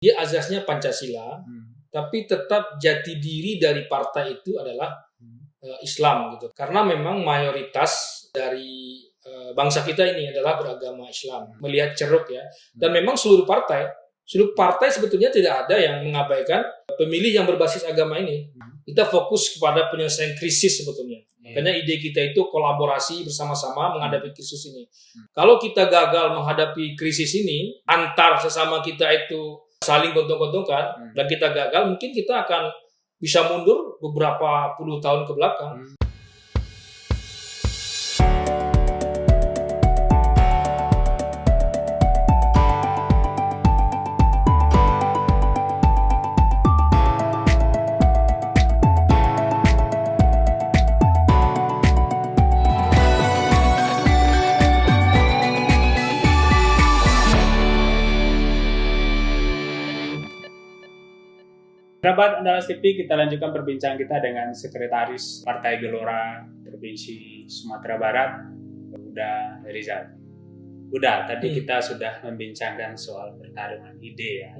dia azasnya Pancasila, tapi tetap jati diri dari partai itu adalah Islam gitu. Karena memang mayoritas dari bangsa kita ini adalah beragama Islam, melihat ceruk ya. Dan memang seluruh partai sebetulnya tidak ada yang mengabaikan pemilih yang berbasis agama ini. Kita fokus kepada penyelesaian krisis sebetulnya. Makanya ide kita itu kolaborasi bersama-sama menghadapi krisis ini. Kalau kita gagal menghadapi krisis ini, antar sesama kita itu saling gontong-gontongkan, dan kita gagal, mungkin kita akan bisa mundur beberapa puluh tahun ke belakang. Kerabat Andalas TV, kita lanjutkan perbincangan kita dengan Sekretaris Partai Gelora Provinsi Sumatera Barat, Huda Rizal. Huda, tadi kita sudah membincangkan soal pertarungan ide ya.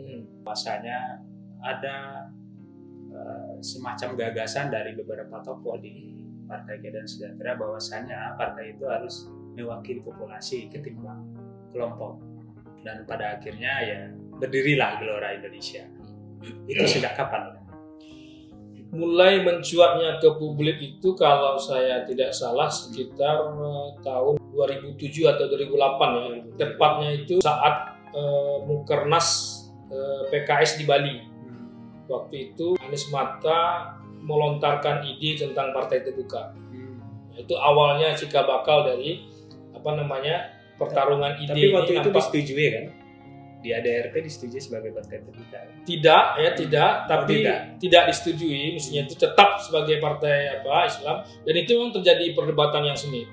Bahwasanya ada semacam gagasan dari beberapa tokoh di Partai Keadilan Sejahtera bahwasanya partai itu harus mewakili populasi ketimbang kelompok. Dan pada akhirnya ya berdirilah Gelora Indonesia. Itu sejak kapan? Mulai mencuatnya ke publik itu kalau saya tidak salah sekitar tahun 2007 atau 2008 ya. Tepatnya itu saat Mukernas PKS di Bali. Waktu itu Anies Mata melontarkan ide tentang partai terbuka. Itu awalnya cikal bakal dari pertarungan ide. Tapi waktu itu disetujui kan? Di ADRT disetujui sebagai partai terbuka. Tidak disetujui, mestinya itu tetap sebagai partai Islam, dan itu memang terjadi perdebatan yang sengit.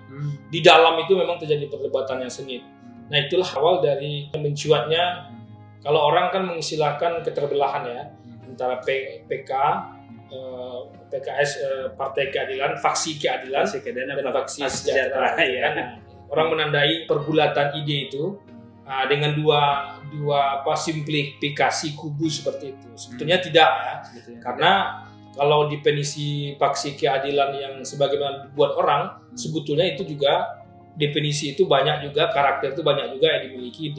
Di dalam itu memang terjadi perdebatan yang sengit. Nah, itulah awal dari mencuatnya, kalau orang kan mengistilahkan keterbelahan ya, antara PKS, Partai Keadilan, Faksi Keadilan, dan Faksi Sejahtera. Ya. Nah, orang menandai pergulatan ide itu dengan dua simplifikasi kubu seperti itu. Sebetulnya tidak ya. Karena kalau definisi faksi keadilan yang sebagaimana dibuat orang, sebetulnya itu juga definisi itu banyak juga, karakter itu banyak juga yang dimiliki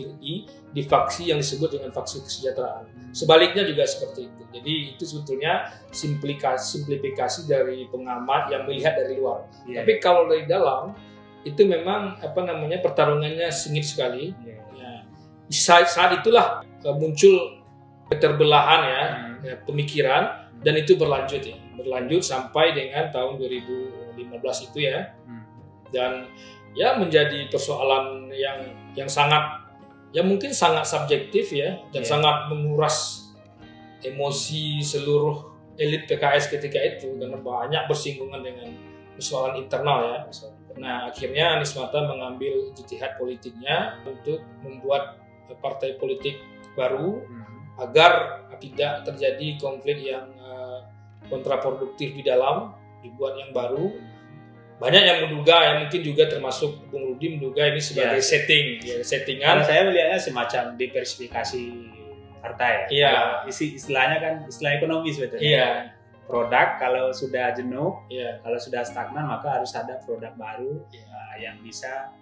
di faksi yang disebut dengan faksi kesejahteraan. Sebaliknya juga seperti itu. Jadi itu sebetulnya simplifikasi dari pengamat yang melihat dari luar. Yeah. Tapi kalau dari dalam itu memang pertarungannya sengit sekali. Yeah. Saat itulah muncul keterbelahan ya, pemikiran, dan itu berlanjut sampai dengan tahun 2015 itu ya. Dan ya menjadi persoalan yang sangat mungkin sangat subjektif ya, dan sangat menguras emosi seluruh elit PKS ketika itu, karena banyak bersinggungan dengan persoalan internal ya. Nah, akhirnya Anies Mata mengambil ijtihad politiknya untuk membuat partai politik baru agar tidak terjadi konflik yang kontraproduktif di dalam, dibuat yang baru. Banyak yang menduga, yang mungkin juga termasuk Bung Rudi menduga ini sebagai settingan. Karena saya melihatnya semacam diversifikasi partai. Iya. Istilahnya kan istilah ekonomi sebetulnya. Iya. Produk kalau sudah jenuh, kalau sudah stagnan maka harus ada produk baru yang bisa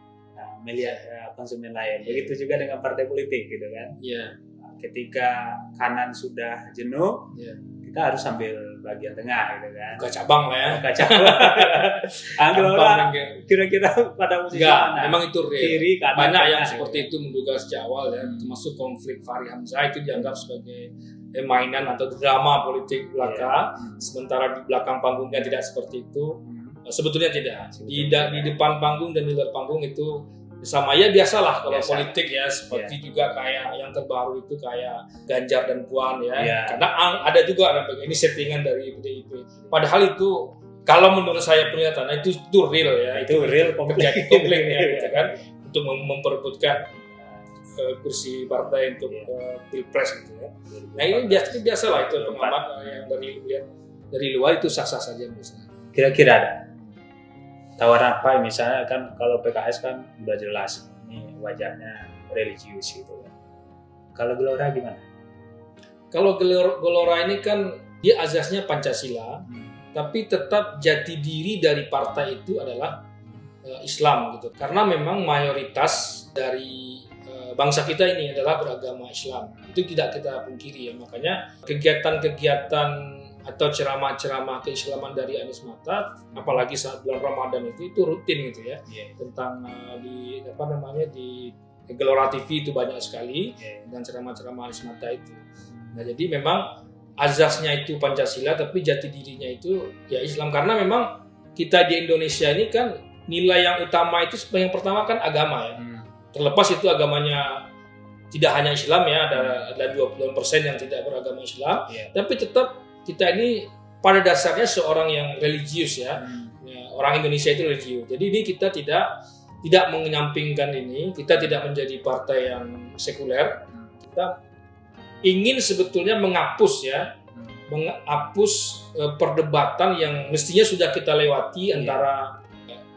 melihat konsumen lain. Begitu juga dengan partai politik gitu kan. Ketika kanan sudah jenuh, kita harus ambil bagian tengah gitu kan. Buka cabang lah ya. Buka cabang. Gelora kira-kira pada posisi mana? Memang itu kiri, kanan, banyak yang seperti itu menduga sejak awal ya. Termasuk konflik Fahri Hamzah itu dianggap sebagai mainan atau drama politik belaka. Sementara di belakang panggungnya tidak seperti itu. Sebetulnya tidak. Di depan panggung dan di luar panggung itu sama ya, biasalah kalau politik ya, seperti juga kayak yang terbaru itu kayak Ganjar dan Puan ya. Karena ada juga ini settingan dari PDIP. Padahal itu kalau menurut saya pernyataan itu real ya. Itu real konflik ya gitu kan, untuk memperebutkan kursi partai untuk pilpres gitu ya. Nah, ini biasalah itu pengamat yang dari luar itu sah-sah saja misalnya. Kira-kira ada tawaran apa misalnya kan, kalau PKS kan udah jelas ini wajahnya religius gitu kan. Kalau Gelora gimana? Kalau Gelora ini kan dia azasnya Pancasila, tapi tetap jati diri dari partai itu adalah Islam gitu. Karena memang mayoritas dari bangsa kita ini adalah beragama Islam. Itu tidak kita pungkiri ya. Makanya kegiatan-kegiatan atau ceramah-ceramah keislaman dari Anies Mata, apalagi saat bulan Ramadan itu rutin gitu ya. Tentang di Gelora TV itu banyak sekali dan ceramah-ceramah Anies Mata itu. Nah, jadi memang azasnya itu Pancasila, tapi jati dirinya itu ya Islam. Karena memang kita di Indonesia ini kan nilai yang utama itu yang pertama kan agama ya. Terlepas itu agamanya tidak hanya Islam ya, ada 20% yang tidak beragama Islam, tapi tetap kita ini pada dasarnya seorang yang religius ya. Orang Indonesia itu religius. Jadi ini kita tidak menyampingkan ini, kita tidak menjadi partai yang sekuler. Kita ingin sebetulnya menghapus perdebatan yang mestinya sudah kita lewati antara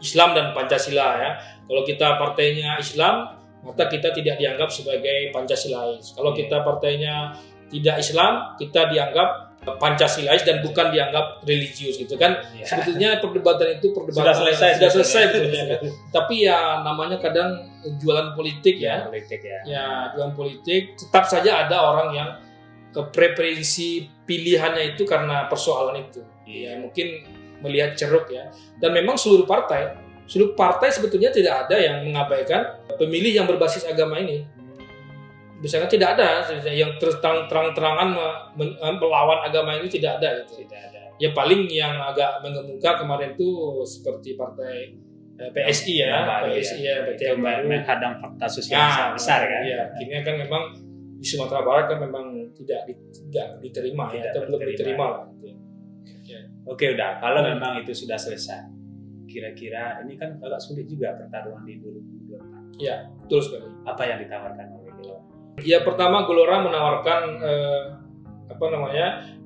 Islam dan Pancasila ya. Kalau kita partainya Islam, maka kita tidak dianggap sebagai Pancasilais. Kalau kita partainya tidak Islam, kita dianggap Pancasilais dan bukan dianggap religius gitu kan. Sebetulnya perdebatan itu sudah selesai betulnya kan. Tapi ya namanya kadang jualan politik ya. Ya, jualan politik. Tetap saja ada orang yang preferensi pilihannya itu karena persoalan itu. Ya, mungkin melihat ceruk ya. Dan memang seluruh partai sebetulnya tidak ada yang mengabaikan pemilih yang berbasis agama ini. Misalnya tidak ada yang terang-terangan melawan agama ini, tidak ada gitu. Tidak ada. Ya paling yang agak mengemuka kemarin itu seperti partai PSI ya, PSI yang menghadang fakta sosial besar kan. Iya, akhirnya kan memang di Sumatera Barat kan memang tidak diterima ya, atau belum diterima lah. Ya. Oke, udah. Kalau memang itu sudah selesai, kira-kira ini kan agak sulit juga pertarungan di 2024. Ya, betul sekali. Apa yang ditawarkan oleh Gelora? Ya, pertama Gelora menawarkan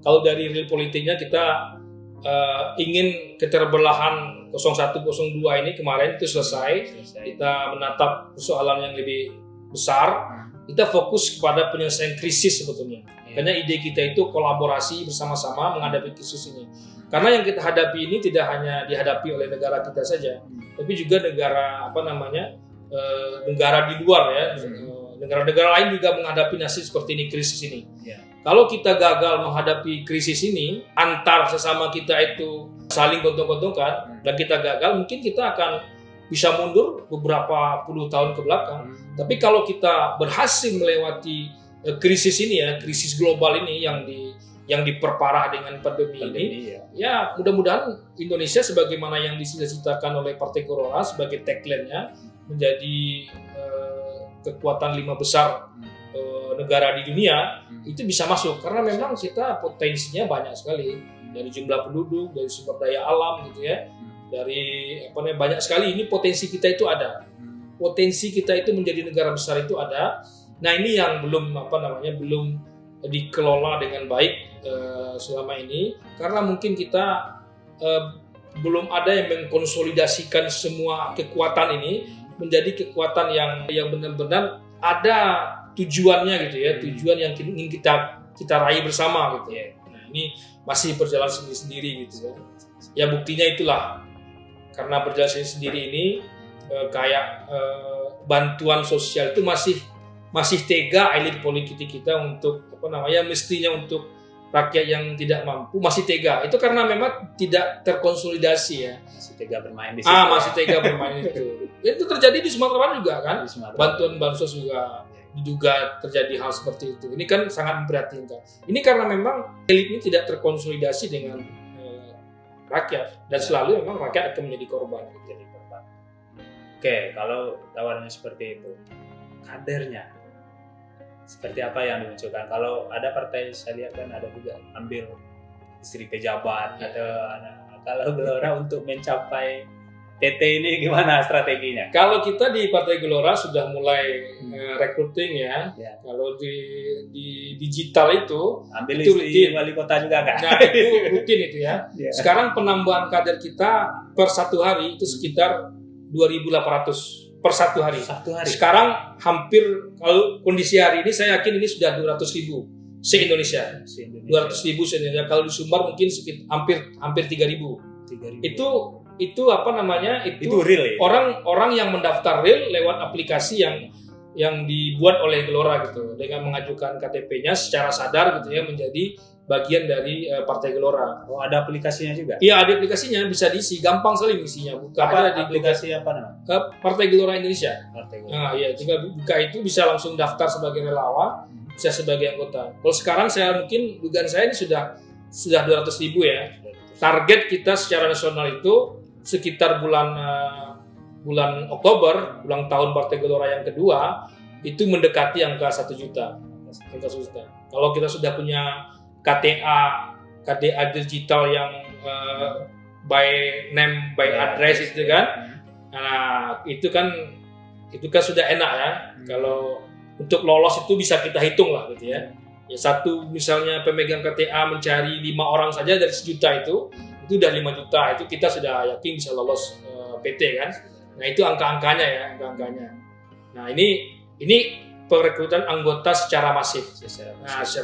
kalau dari real politiknya kita ingin keterbelahan 01-02 ini kemarin itu selesai. Kita menatap persoalan yang lebih besar. Kita fokus kepada penyelesaian krisis sebetulnya. Karena ide kita itu kolaborasi bersama-sama menghadapi krisis ini. Karena yang kita hadapi ini tidak hanya dihadapi oleh negara kita saja, tapi juga negara negara di luar ya. Negara-negara lain juga menghadapi nasib seperti ini, krisis ini. Kalau kita gagal menghadapi krisis ini, antar sesama kita itu saling gontong-gontongkan, dan kita gagal, mungkin kita akan bisa mundur beberapa puluh tahun ke belakang. Tapi kalau kita berhasil melewati krisis ini ya, krisis global ini yang diperparah dengan pandemi ini, ya mudah-mudahan Indonesia sebagaimana yang dicita-citakan oleh Partai Gelora sebagai tagline-nya menjadi kekuatan 5 besar negara di dunia itu bisa masuk, karena memang kita potensinya banyak sekali dari jumlah penduduk, dari sumber daya alam gitu ya, dari banyak sekali. Ini potensi kita itu ada, potensi kita itu menjadi negara besar itu ada. Nah ini yang belum dikelola dengan baik selama ini, karena mungkin kita belum ada yang mengkonsolidasikan semua kekuatan ini menjadi kekuatan yang benar-benar ada tujuannya gitu ya, tujuan yang ingin kita raih bersama gitu ya. Nah ini masih berjalan sendiri-sendiri gitu ya. Ya buktinya itulah, karena berjalan sendiri ini bantuan sosial itu masih tega elit politik kita untuk mestinya untuk rakyat yang tidak mampu, masih tega. Itu karena memang tidak terkonsolidasi ya. Masih tega bermain di situ. Masih tega bermain itu. Itu terjadi di Sumatera Barat juga kan. Bantuan bansos juga diduga terjadi hal seperti itu. Ini kan sangat memprihatinkan. Ini karena memang elit ini tidak terkonsolidasi dengan rakyat, dan selalu memang rakyat akan menjadi korban. Oke, kalau tawarannya seperti itu, kadernya seperti apa yang dimunculkan? Kalau ada partai saya lihat kan ada juga ambil istri pejabat atau kalau Gelora untuk mencapai PT ini gimana strateginya? Kalau kita di Partai Gelora sudah mulai recruiting ya. Kalau di digital itu ambil itu istri rutin. Wali kota juga kan? Nah itu rutin itu ya. Sekarang penambahan kader kita per satu hari itu sekitar 2.800 per satu hari. Satu hari. Sekarang hampir, kalau kondisi hari ini saya yakin ini sudah 200.000 se-Indonesia. 200.000 se-Indonesia. Kalau di Sumbar mungkin hampir 3.000. Itu apa namanya? Itu real ya? Orang yang mendaftar real lewat aplikasi yang dibuat oleh Gelora gitu, dengan mengajukan KTP-nya secara sadar gitu ya, menjadi bagian dari Partai Gelora. Oh, ada aplikasinya juga? Iya, ada aplikasinya, bisa diisi, gampang sekali isinya. Buka aja di aplikasi apa namanya? Partai Gelora Indonesia. Partai Gelora. Nah, iya, tinggal buka itu bisa langsung daftar sebagai relawan, bisa sebagai anggota. Kalau sekarang dugaan saya ini sudah 200.000 ya. Target kita secara nasional itu sekitar bulan Oktober, ulang tahun Partai Gelora yang kedua, itu mendekati angka 1 juta. Kalau kita sudah punya KTA digital yang by name, by address itu kan, nah itu kan sudah enak ya. Kalau untuk lolos itu bisa kita hitung lah gitu ya. Ya satu misalnya pemegang KTA mencari 5 orang saja dari 1 juta itu udah 5 juta, itu kita sudah yakin bisa lolos PT kan. Nah itu angka-angkanya ya, angka-angkanya. Nah ini perekrutan anggota secara masif. Secara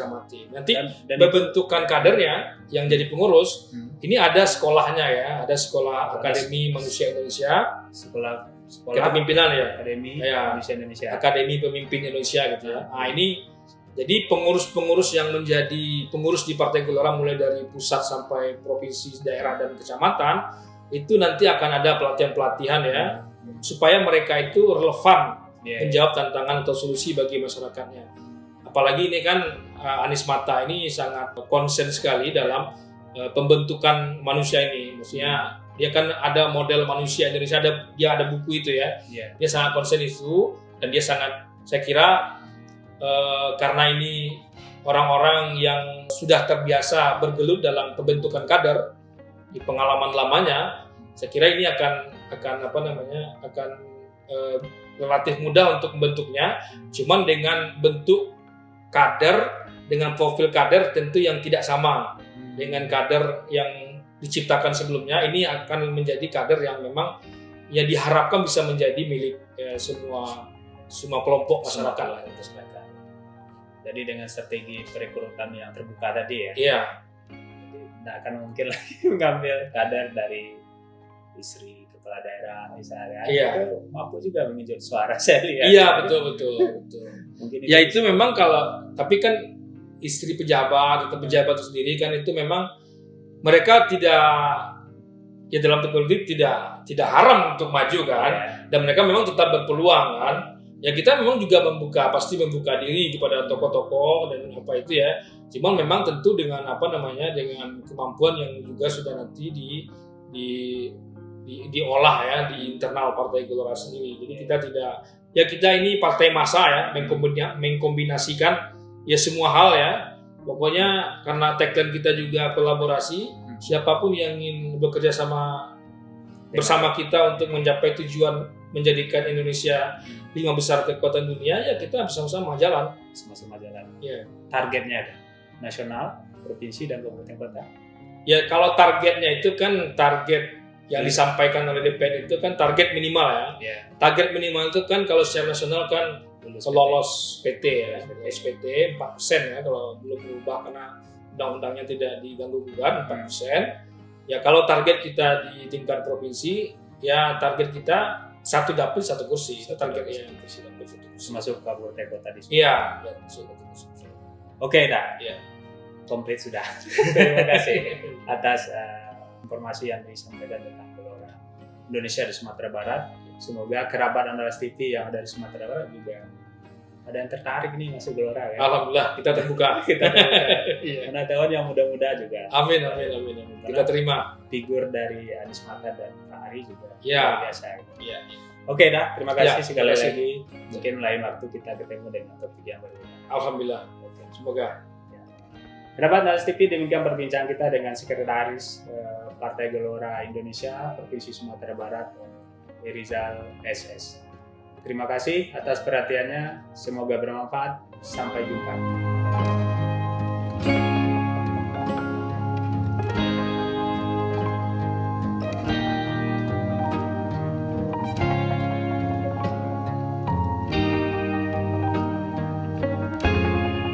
masif. Nanti pembentukan kadernya yang jadi pengurus, ini ada sekolahnya ya, ada sekolah Akademi Manusia Indonesia, sekolah kepemimpinan ya, Akademi Pemimpin Indonesia gitu ya. Nah ini jadi pengurus-pengurus yang menjadi pengurus di Partai Gelora mulai dari pusat sampai provinsi, daerah dan kecamatan, itu nanti akan ada pelatihan-pelatihan ya, supaya mereka itu relevan menjawab tantangan atau solusi bagi masyarakatnya. Apalagi ini kan Anies Mata ini sangat konsen sekali dalam pembentukan manusia ini. Maksudnya dia kan ada model manusia Indonesia, dia ada buku itu ya. Dia sangat konsen itu, dan dia sangat, saya kira karena ini orang-orang yang sudah terbiasa bergelut dalam pembentukan kader di pengalaman lamanya, saya kira ini akan relatif mudah untuk membentuknya. Cuman dengan bentuk kader, dengan profil kader tentu yang tidak sama dengan kader yang diciptakan sebelumnya. Ini akan menjadi kader yang memang ya diharapkan bisa menjadi milik semua kelompok masyarakat lah. Jadi dengan strategi perekrutan yang terbuka tadi ya. Iya. Tidak akan mungkin lagi mengambil kader dari istri kepala daerah misalnya. Itu mampu juga mengenjot suara saya lihat. Iya, betul. Mungkin ya itu memang tapi kan istri pejabat atau pejabat itu sendiri kan itu memang mereka dalam politik tidak haram untuk maju kan, dan mereka memang tetap berpeluang kan. Ya kita memang juga pasti membuka diri kepada tokoh-tokoh dan apa itu ya. Cuman memang tentu dengan dengan kemampuan yang juga sudah nanti diolah ya di internal Partai Gelora sendiri. Jadi kita ini partai massa ya, mengkombinasikan ya semua hal ya. Pokoknya karena tagline kita juga kolaborasi, siapapun yang ingin bekerja bersama kita untuk mencapai tujuan menjadikan Indonesia 5 besar kekuatan dunia, ya kita bersama-sama jalan. Ya. Targetnya ada nasional, provinsi dan kabupaten kota. Ya kalau targetnya itu kan target yang disampaikan oleh DPR itu kan target minimal ya. Target minimal itu kan kalau secara nasional kan lolos PT ya, SPT 4% ya, kalau belum berubah karena undang-undangnya tidak diganggu gugat 4%. Ya kalau target kita di tingkat provinsi, ya target kita 1 dapil 1 kursi, itu targetnya. Masuk kabupaten kota di sini. Iya, masuk kabupaten kota. Oke, dah. Ya. Komplit sudah. Terima kasih atas informasi yang disampaikan tentang Gelora Indonesia di Sumatera Barat. Semoga kerabat Andalas TV yang ada di Sumatera Barat juga ada yang tertarik nih masuk Gelora ya. Alhamdulillah kita terbuka. Mana tahun yang muda-muda juga. Amin. Kita terima. Figur dari Anies Mata dan Pak Ari juga luar biasa. Iya. Oke dah, terima kasih sekali lagi. Mungkin lain waktu kita ketemu dengan topik yang berbeda. Alhamdulillah. Semoga. Kerabat Andalas TV, demikian perbincangan kita dengan Sekretaris Partai Gelora Indonesia Provinsi Sumatera Barat, Rizal SS. Terima kasih atas perhatiannya, semoga bermanfaat. Sampai jumpa.